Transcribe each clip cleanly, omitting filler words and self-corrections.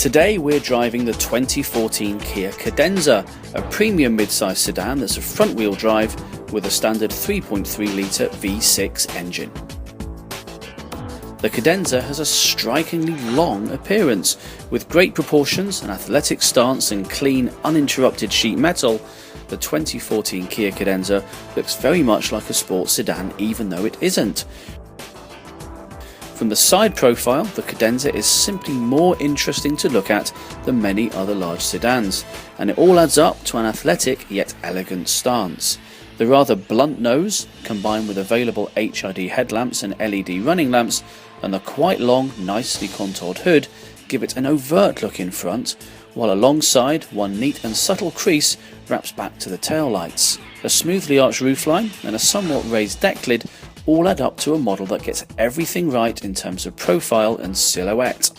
Today we're driving the 2014 Kia Cadenza, a premium mid-size sedan that's a front-wheel drive with a standard 3.3-litre V6 engine. The Cadenza has a strikingly long appearance. With great proportions, an athletic stance and clean, uninterrupted sheet metal, the 2014 Kia Cadenza looks very much like a sports sedan even though it isn't. From the side profile, the Cadenza is simply more interesting to look at than many other large sedans, and it all adds up to an athletic yet elegant stance. The rather blunt nose, combined with available HID headlamps and LED running lamps, and the quite long, nicely contoured hood, give it an overt look in front, while alongside one neat and subtle crease wraps back to the taillights. A smoothly arched roofline and a somewhat raised deck lid all add up to a model that gets everything right in terms of profile and silhouette.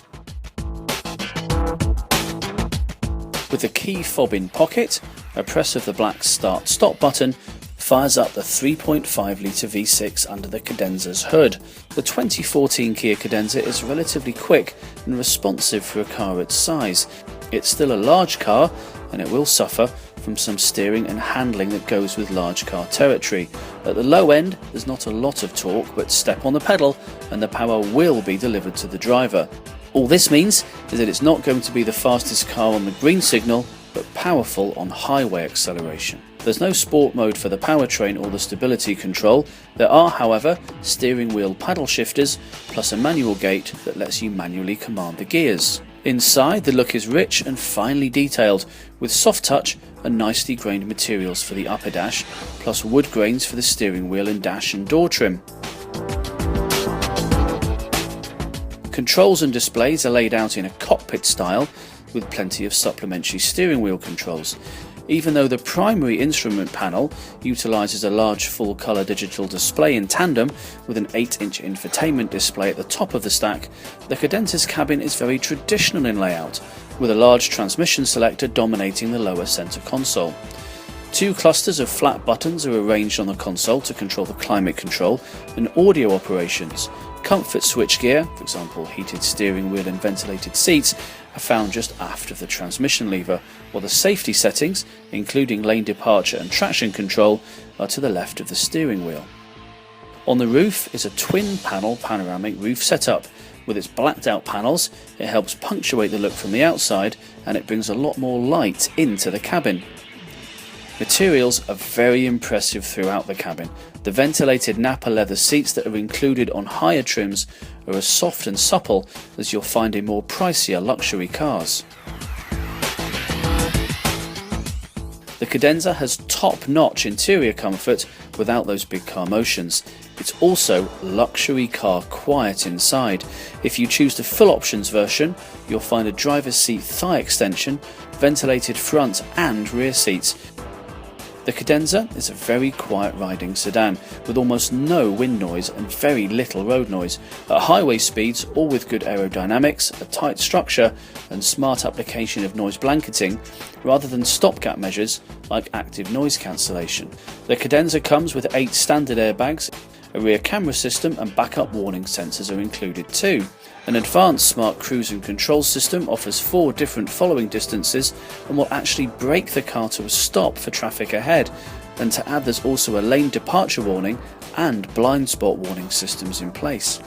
With the key fob in pocket, a press of the black start-stop button fires up the 3.5-litre V6 under the Cadenza's hood. The 2014 Kia Cadenza is relatively quick and responsive for a car its size. It's still a large car, and it will suffer from some steering and handling that goes with large car territory. At the low end, there's not a lot of torque, but step on the pedal and the power will be delivered to the driver. All this means is that it's not going to be the fastest car on the green signal, but powerful on highway acceleration. There's no sport mode for the powertrain or the stability control. There are, however, steering wheel paddle shifters, plus a manual gate that lets you manually command the gears. Inside, the look is rich and finely detailed, with soft touch and nicely grained materials for the upper dash, plus wood grains for the steering wheel and dash and door trim. Controls and displays are laid out in a cockpit style, with plenty of supplementary steering wheel controls. Even though the primary instrument panel utilises a large full-colour digital display in tandem with an 8-inch infotainment display at the top of the stack, the Cadenza's cabin is very traditional in layout, with a large transmission selector dominating the lower centre console. Two clusters of flat buttons are arranged on the console to control the climate control and audio operations. Comfort switchgear, for example heated steering wheel and ventilated seats, are found just aft of the transmission lever, while the safety settings, including lane departure and traction control, are to the left of the steering wheel. On the roof is a twin-panel panoramic roof setup. With its blacked-out panels, it helps punctuate the look from the outside, and it brings a lot more light into the cabin. Materials are very impressive throughout the cabin. The ventilated Napa leather seats that are included on higher trims are as soft and supple as you'll find in more pricier luxury cars. The Cadenza has top-notch interior comfort without those big car motions. It's also luxury car quiet inside. If you choose the full options version, you'll find a driver's seat thigh extension, ventilated front and rear seats. The Cadenza is a very quiet riding sedan with almost no wind noise and very little road noise. At highway speeds, all with good aerodynamics, a tight structure and smart application of noise blanketing rather than stopgap measures like active noise cancellation. The Cadenza comes with 8 standard airbags, a rear camera system and backup warning sensors are included too. An advanced smart cruise and control system offers 4 different following distances and will actually brake the car to a stop for traffic ahead. And to add, there's also a lane departure warning and blind spot warning systems in place.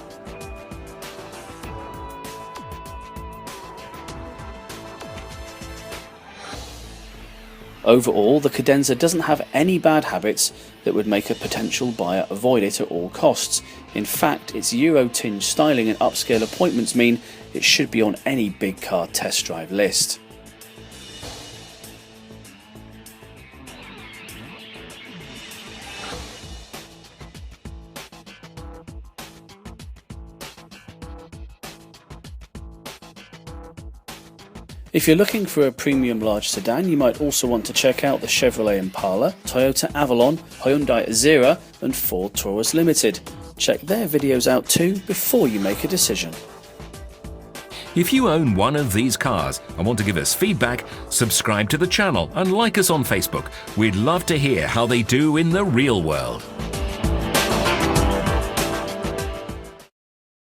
Overall, the Cadenza doesn't have any bad habits that would make a potential buyer avoid it at all costs. In fact, its Euro-tinged styling and upscale appointments mean it should be on any big car test drive list. If you're looking for a premium large sedan, you might also want to check out the Chevrolet Impala, Toyota Avalon, Hyundai Azera and Ford Taurus Limited. Check their videos out too before you make a decision. If you own one of these cars and want to give us feedback, subscribe to the channel and like us on Facebook. We'd love to hear how they do in the real world.